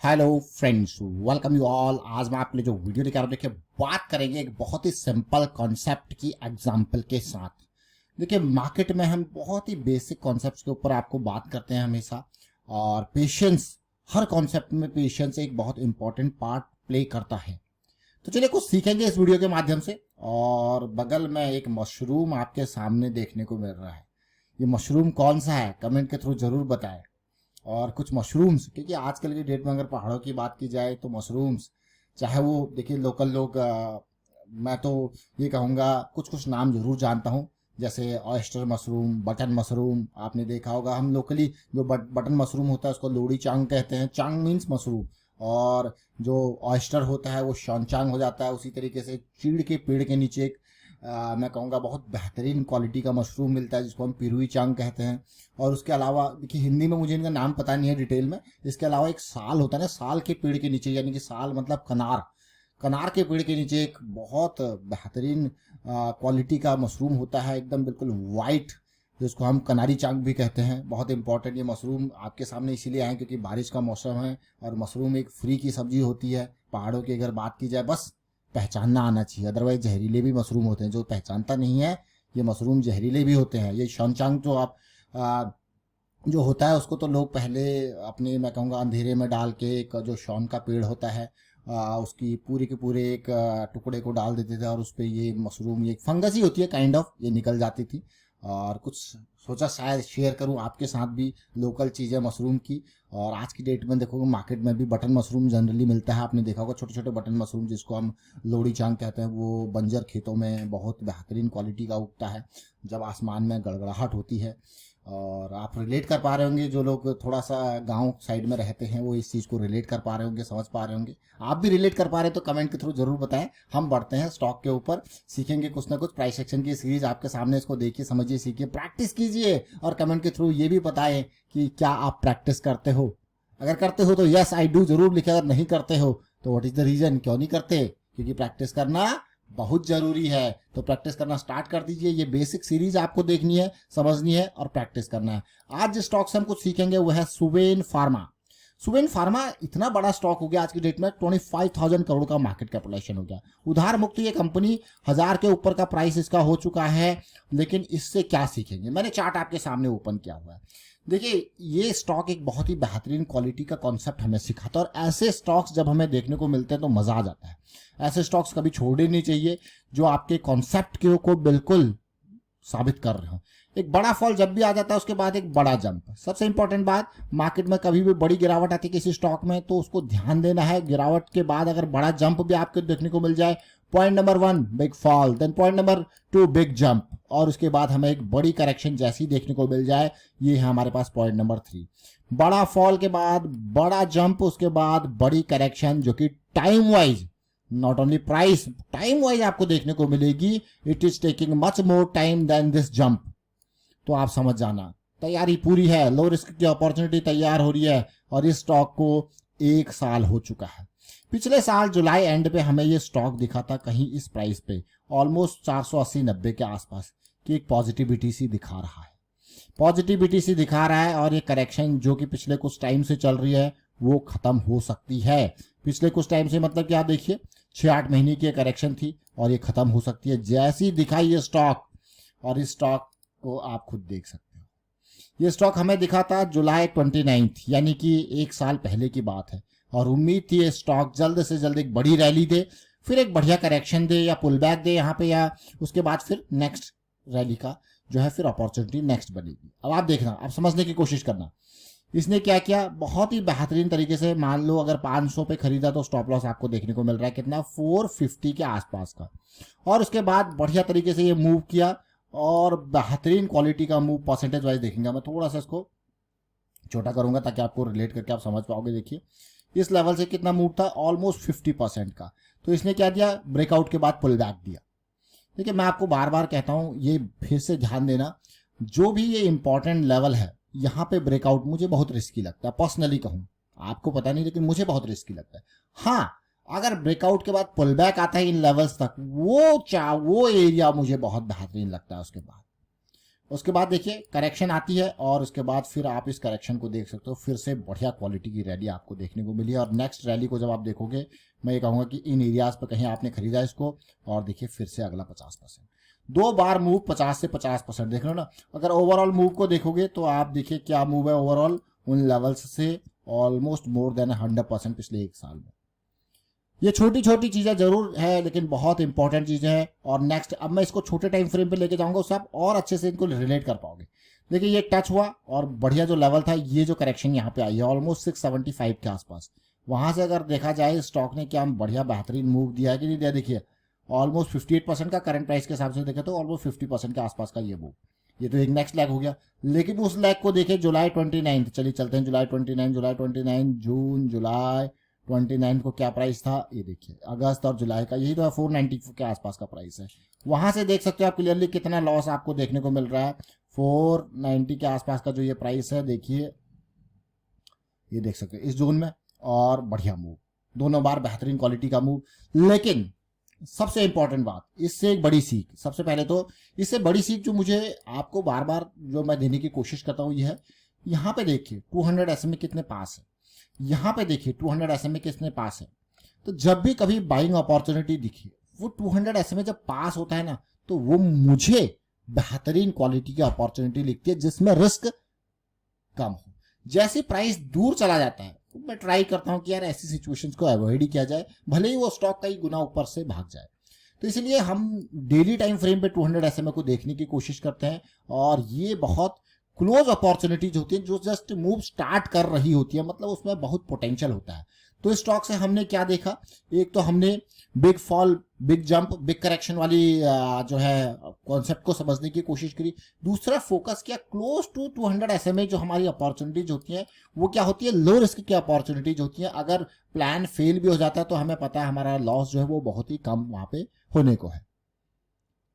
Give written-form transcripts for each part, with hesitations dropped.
Hello friends, welcome you all. आज मैं आपके लिए जो वीडियो लेकर आ रहा हूं, देखिए बात करेंगे एक बहुत ही सिंपल कॉन्सेप्ट की एग्जांपल के साथ। देखिए मार्केट में हम बहुत ही बेसिक कॉन्सेप्ट्स के ऊपर आपको बात करते हैं हमेशा, और पेशेंस, हर कॉन्सेप्ट में पेशेंस एक बहुत इंपॉर्टेंट पार्ट प्ले करता है। तो चलिए कुछ सीखेंगे इस वीडियो के माध्यम से। और बगल में एक मशरूम आपके सामने देखने को मिल रहा है। ये मशरूम कौन सा है कमेंट के थ्रू जरूर बताएं। और कुछ मशरूम्स, क्योंकि आजकल की डेट में अगर पहाड़ों की बात की जाए तो मशरूम्स, चाहे वो देखिए लोकल लोग, मैं तो ये कहूँगा कुछ कुछ नाम जरूर जानता हूँ, जैसे ऑयस्टर मशरूम, बटन मशरूम। आपने देखा होगा हम लोकली जो बटन मशरूम होता है उसको लोड़ी चांग कहते हैं। चांग मीन्स मशरूम। और जो ऑयस्टर होता है वो शॉनचांग हो जाता है। उसी तरीके से चीड़ के पेड़ के नीचे एक मैं कहूँगा बहुत बेहतरीन क्वालिटी का मशरूम मिलता है जिसको हम पिरुई चांग कहते हैं। और उसके अलावा देखिए हिंदी में मुझे इनका नाम पता नहीं है डिटेल में। इसके अलावा एक साल होता है ना, साल के पेड़ के नीचे, यानी कि साल मतलब कनार, कनार के पेड़ के नीचे एक बहुत बेहतरीन क्वालिटी का मशरूम होता है, एकदम बिल्कुल वाइट, जिसको हम कनारी चांग भी कहते हैं। बहुत इंपॉर्टेंट ये मशरूम आपके सामने इसीलिए आए क्योंकि बारिश का मौसम है और मशरूम एक फ्री की सब्जी होती है। पहाड़ों की अगर बात की जाए, बस पहचानना आना चाहिए, अदरवाइज जहरीले भी मशरूम होते हैं। जो पहचानता नहीं है ये मशरूम जहरीले भी होते हैं। ये शॉनचांग जो आप जो होता है उसको तो लोग पहले अपने, मैं कहूँगा, अंधेरे में डाल के एक जो शॉन का पेड़ होता है उसकी पूरे के पूरे एक टुकड़े को डाल देते थे और उस पर ये मशरूम, ये फंगस ही होती है काइंड ऑफ, ये निकल जाती थी। और कुछ सोचा शायद शेयर करूं आपके साथ भी लोकल चीज़ें मशरूम की। और आज की डेट में देखोगे मार्केट में भी बटन मशरूम जनरली मिलता है। आपने देखा होगा छोटे छोटे बटन मशरूम जिसको हम लोड़ी चांग कहते हैं। वो बंजर खेतों में बहुत बेहतरीन क्वालिटी का उगता है जब आसमान में गड़गड़ाहट होती है। और आप रिलेट कर पा रहे होंगे, जो लोग थोड़ा सा गांव साइड में रहते हैं वो इस चीज़ को रिलेट कर पा रहे होंगे, समझ पा रहे होंगे। आप भी रिलेट कर पा रहे हैं तो कमेंट के थ्रू जरूर बताएं। हम बढ़ते हैं स्टॉक के ऊपर, सीखेंगे कुछ ना कुछ। प्राइस एक्शन की सीरीज आपके सामने, इसको देखिए, समझिए, सीखिए, प्रैक्टिस कीजिए। और कमेंट के थ्रू ये भी बताएं कि क्या आप प्रैक्टिस करते हो। अगर करते हो तो यस आई डू जरूर लिखें, अगर नहीं करते हो तो व्हाट इज द रीजन, क्यों नहीं करते। क्योंकि प्रैक्टिस करना बहुत जरूरी है। तो प्रैक्टिस करना स्टार्ट कर दीजिए। ये बेसिक सीरीज आपको देखनी है, समझनी है और प्रैक्टिस करना है। आज जिस स्टॉक से हम कुछ सीखेंगे वो है सुवेन फार्मा। सुवेन फार्मा इतना बड़ा स्टॉक हो गया आज की डेट में, 25,000 करोड़ का मार्केट कैपिटलाइजेशन हो गया। उधार मुक्त ये कंपनी, 1000 के ऊपर का प्राइस इसका हो चुका है। लेकिन इससे क्या सीखेंगे, मैंने चार्ट आपके सामने ओपन किया हुआ है। देखिए ये स्टॉक एक बहुत ही बेहतरीन क्वालिटी का कॉन्सेप्ट हमें सिखाता है। और ऐसे स्टॉक्स जब हमें देखने को मिलते हैं तो मजा आ जाता है। ऐसे स्टॉक्स कभी छोड़ने नहीं चाहिए जो आपके कॉन्सेप्ट को बिल्कुल साबित कर रहे हो। एक बड़ा फॉल जब भी आ जाता है उसके बाद एक बड़ा जंप। सबसे इंपॉर्टेंट बात, मार्केट में कभी भी बड़ी गिरावट आती है किसी स्टॉक में तो उसको ध्यान देना है। गिरावट के बाद अगर बड़ा जंप भी आपको देखने को मिल जाए, point number 1 big fall, then point number 2 big jump, और उसके बाद हमें एक बड़ी करेक्शन जैसी देखने को मिल जाए, ये है हमारे पास पॉइंट नंबर 3। बड़ा फॉल के बाद बड़ा जंप, उसके बाद बड़ी करेक्शन जो कि time wise, not only price, time wise आपको देखने को मिलेगी। It is taking much more time than this jump. तो आप समझ जाना, तैयारी पूरी है, लो रिस्क की अपॉर्चुनिटी तैयार हो रही है। और इस स्टॉक को 1 साल हो चुका है। पिछले साल जुलाई एंड पे हमें ये स्टॉक दिखा था कहीं इस प्राइस पे, ऑलमोस्ट 480-90 के आसपास की एक पॉजिटिविटी सी दिखा रहा है। पॉजिटिविटी सी दिखा रहा है और ये करेक्शन जो कि पिछले कुछ टाइम से चल रही है वो खत्म हो सकती है। पिछले कुछ टाइम से मतलब क्या, देखिए 6-8 महीने की करेक्शन थी और ये खत्म हो सकती है जैसी दिखाई ये स्टॉक। और इस स्टॉक को आप खुद देख सकते हो। ये स्टॉक हमें दिखा था जुलाई 29, यानी कि 1 साल पहले की बात है। और उम्मीद थी ये स्टॉक जल्द से जल्द एक बड़ी रैली दे, फिर एक बढ़िया करेक्शन दे या पुल बैक दे यहाँ पे, या उसके बाद फिर नेक्स्ट रैली का जो है फिर अपॉर्चुनिटी नेक्स्ट बनेगी। अब आप देखना, आप समझने की कोशिश करना। इसने क्या किया, बहुत ही बेहतरीन तरीके से, मान लो अगर 500 पे खरीदा तो स्टॉप लॉस आपको देखने को मिल रहा है कितना, 450 के आसपास का। और उसके बाद बढ़िया तरीके से ये मूव किया और बेहतरीन क्वालिटी का मूव परसेंटेज वाइज देखेंगे। मैं थोड़ा सा इसको छोटा करूंगा ताकि आपको रिलेट करके आप समझ पाओगे। देखिए इस लेवल से कितना मूव था, ऑलमोस्ट 50% का। तो इसने क्या दिया, ब्रेकआउट के बाद पुल बैक दिया। देखिए मैं आपको बार बार कहता हूं, ये फिर से ध्यान देना, जो भी ये इंपॉर्टेंट लेवल है यहाँ पे ब्रेकआउट मुझे बहुत रिस्की लगता है। पर्सनली कहूँ, आपको पता नहीं लेकिन मुझे बहुत रिस्की लगता है। हाँ, अगर ब्रेकआउट के बाद पुल बैक आता है इन लेवल्स तक, वो एरिया मुझे बहुत बेहतरीन लगता है। उसके बाद उसके बाद देखिए करेक्शन आती है और उसके बाद फिर आप इस करेक्शन को देख सकते हो, फिर से बढ़िया क्वालिटी की रैली आपको देखने को मिली है। और नेक्स्ट रैली को जब आप देखोगे, मैं ये कहूँगा कि इन एरियाज पर कहीं आपने खरीदा इसको, और देखिए फिर से अगला 50%, 2 बार मूव 50 से 50% देख रहे हो ना। अगर ओवरऑल मूव को देखोगे तो आप देखिए क्या मूव है ओवरऑल उन लेवल्स से, ऑलमोस्ट मोर देन 100% पिछले 1 साल में। ये छोटी छोटी चीजें जरूर है लेकिन बहुत इंपॉर्टेंट चीजें हैं। और नेक्स्ट अब मैं इसको छोटे टाइम फ्रेम पे लेके जाऊंगा, उससे आप और अच्छे से इनको रिलेट कर पाओगे। देखिए ये टच हुआ और बढ़िया जो लेवल था, ये जो करेक्शन यहाँ पे आई है ऑलमोस्ट 675 के आसपास, वहां से अगर देखा जाए स्टॉक ने क्या बढ़िया बेहतरीन मूव दिया है कि नहीं दिया। देखिए ऑलमोस्ट 58% का करंट प्राइस के हिसाब से देखे तो ऑलमोस्ट 50% के आसपास का ये मूव, ये तो एक नेक्स्ट लैग हो गया। लेकिन उस लैग को देखे जुलाई 29, चलिए चलते हैं जुलाई 29, जून जुलाई 29 को क्या प्राइस था, ये देखिए अगस्त और जुलाई का, यही तो है 490 के आसपास का प्राइस है। वहां से देख सकते हो आप क्लियरली कितना लॉस आपको देखने को मिल रहा है। 490 के आसपास का जो ये प्राइस है, देखिए ये देख सकते हो इस जोन में, और बढ़िया मूव, दोनों बार बेहतरीन क्वालिटी का मूव। लेकिन सबसे इंपॉर्टेंट बात, इससे एक बड़ी सीख, सबसे पहले तो इससे बड़ी सीख जो मुझे आपको बार बार जो मैं देने की कोशिश करता हूँ ये है, यहाँ पे देखिए 200 SMA कितने पास है, यहाँ पे देखिए 200 SMA कितने पास है। तो जब भी कभी बाइंग अपॉर्चुनिटी दिखी, वो 200 SMA जब पास होता है ना, तो वो मुझे बेहतरीन क्वालिटी की अपॉर्चुनिटी लिखती है जिसमें रिस्क कम हो। जैसे प्राइस दूर चला जाता है तो मैं ट्राई करता हूं कि यार ऐसी सिचुएशंस को अवॉइड ही किया जाए, भले ही वो स्टॉक का ही गुना ऊपर से भाग जाए। तो इसलिए हम डेली टाइम फ्रेम पे 200 SMA को देखने की कोशिश करते हैं, और ये बहुत क्लोज अपॉर्चुनिटीज होती है जो जस्ट मूव स्टार्ट कर रही होती है, मतलब उसमें बहुत पोटेंशियल होता है। तो इस स्टॉक से हमने क्या देखा, एक तो हमने big fall big jump big correction वाली जो है कॉन्सेप्ट को समझने की कोशिश करी। दूसरा फोकस किया क्लोज टू 200 SMA जो हमारी अपॉर्चुनिटीज होती हैं, वो क्या होती है, लो रिस्क की अपॉर्चुनिटीज होती हैं। अगर प्लान फेल भी हो जाता है तो हमें पता है हमारा लॉस जो है वो बहुत ही कम वहां पे होने को है।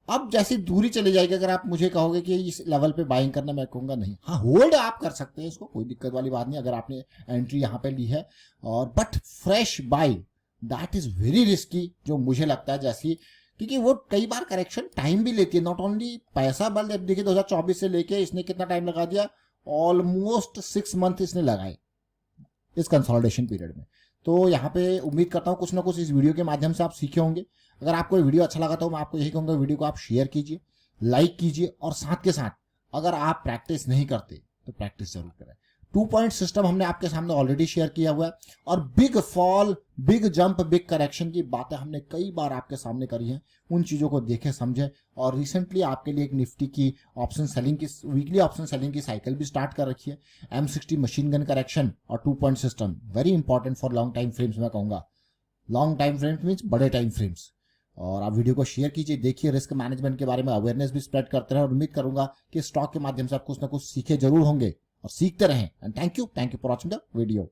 अब जैसी दूरी चली जाएगी, अगर आप मुझे कहोगे कि इस लेवल पे बाइंग करना, मैं कहूंगा नहीं। हाँ होल्ड आप कर सकते हैं इसको, कोई दिक्कत वाली बात नहीं अगर आपने एंट्री यहाँ पे ली है, और but fresh by that is very risky जो मुझे लगता है, जैसी क्योंकि वो कई बार करेक्शन टाइम भी लेती है, नॉट ओनली पैसा बल। देखिए 2024 से लेके इसने कितना टाइम लगा दिया, ऑलमोस्ट 6 मंथ इसने लगाए इस कंसोलिडेशन पीरियड में। तो यहाँ पे उम्मीद करता हूँ कुछ ना कुछ इस वीडियो के माध्यम से आप सीखे होंगे। अगर आपको वीडियो अच्छा लगा तो मैं आपको यही कहूँगा, वीडियो को आप शेयर कीजिए, लाइक कीजिए, और साथ के साथ अगर आप प्रैक्टिस नहीं करते तो प्रैक्टिस जरूर करें। 2 पॉइंट सिस्टम हमने आपके सामने ऑलरेडी शेयर किया हुआ है, और big fall big jump big correction की बातें हमने कई बार आपके सामने करी हैं। उन चीजों को देखे समझे, और रिसेंटली आपके लिए एक निफ्टी की ऑप्शन सेलिंग की वीकली ऑप्शन सेलिंग की साइकिल भी स्टार्ट कर रखी है। M60 मशीन गन करेक्शन और 2 point system very important for long time frames. मैं कहूंगा लॉन्ग टाइम फ्रेम्स मीन्स बड़े टाइम फ्रेम्स। और आप वीडियो को शेयर कीजिए, देखिए, रिस्क मैनेजमेंट के बारे में अवेयरनेस भी स्प्रेड करते रहे, और उम्मीद करूंगा कि स्टॉक के माध्यम से आप कुछ ना कुछ सीखे जरूर होंगे और सीखते रहें। And thank you for watching the video.